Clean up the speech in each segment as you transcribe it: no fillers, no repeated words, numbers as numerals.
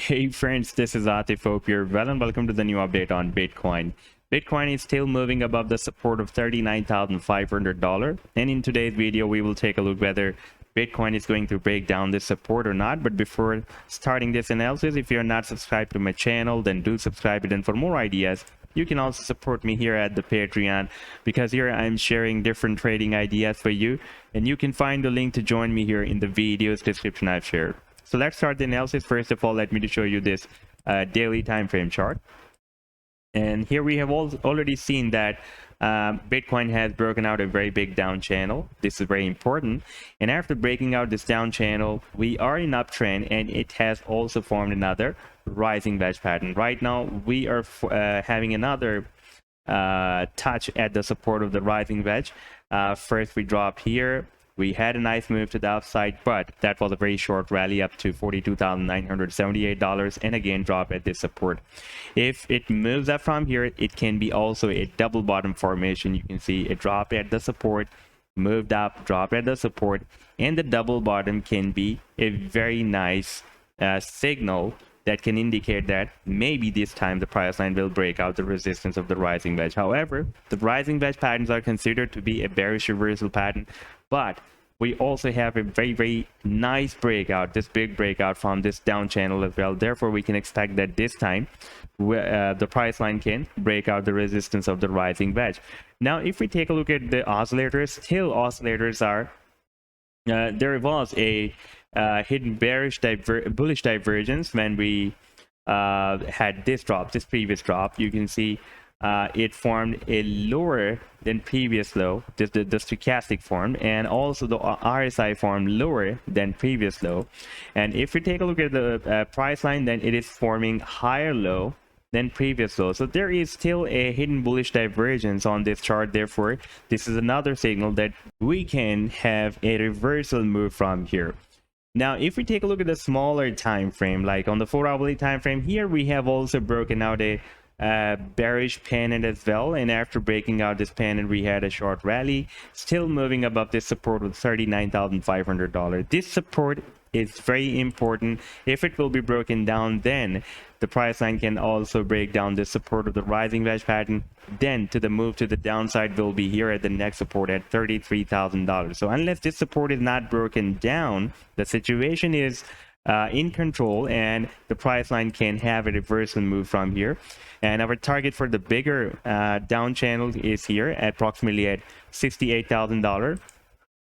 Hey friends, this is Atif. Hope you're well and welcome to the new update on Bitcoin. Bitcoin is still moving above the support of $39,500, and in today's video we will take a look whether Bitcoin is going to break down this support or not. But before starting this analysis, if you're not subscribed to my channel, then do subscribe it. And for more ideas, you can also support me here at the Patreon, because here I'm sharing different trading ideas for you, and you can find the link to join me here in the video's description I've shared. So let's start the analysis. First of all, let me to show you this daily time frame chart. And here we have already seen that Bitcoin has broken out a very big down channel. This is very important. And after breaking out this down channel, we are in uptrend, and it has also formed another rising wedge pattern. Right now, we are having another touch at the support of the rising wedge. First, we dropped here. We had a nice move to the upside, but that was a very short rally up to $42,978, and again drop at this support. If it moves up from here, it can be also a double bottom formation. You can see it dropped at the support, moved up, dropped at the support, and the double bottom can be a very nice signal that can indicate that maybe this time the price line will break out the resistance of the rising wedge. However, the rising wedge patterns are considered to be a bearish reversal pattern, but we also have a very nice breakout, this big breakout from this down channel as well. Therefore, we can expect that this time the price line can break out the resistance of the rising wedge. Now, if we take a look at the oscillators, still oscillators are there was a hidden bearish bullish divergence when we had this drop, this previous drop. You can see it formed a lower than previous low, the stochastic form, and also the RSI formed lower than previous low. And if we take a look at the price line, then it is forming higher low than previous low. So there is still a hidden bullish divergence on this chart. Therefore, this is another signal that we can have a reversal move from here. Now, if we take a look at the smaller time frame, like on the 4-hourly time frame, here we have also broken out a bearish pennant as well, and after breaking out this pennant, we had a short rally, still moving above this support with $39,500. This support is very important. If it will be broken down, then the price line can also break down the support of the rising wedge pattern. Then to the move to the downside will be here at the next support at $33,000. So unless this support is not broken down, the situation is in control, and the price line can have a reversal move from here. And our target for the bigger down channel is here at approximately at $68,000.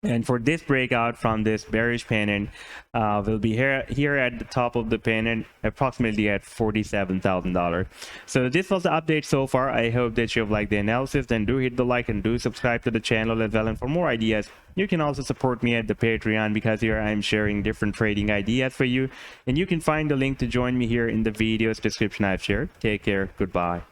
And for this breakout from this bearish pennant, will be here at the top of the pennant, approximately at $47,000. So this was the update so far. I hope that you have liked the analysis. Then do hit the like and do subscribe to the channel as well. And for more ideas, you can also support me at the Patreon, because here I'm sharing different trading ideas for you. And you can find the link to join me here in the video's description I've shared. Take care. Goodbye.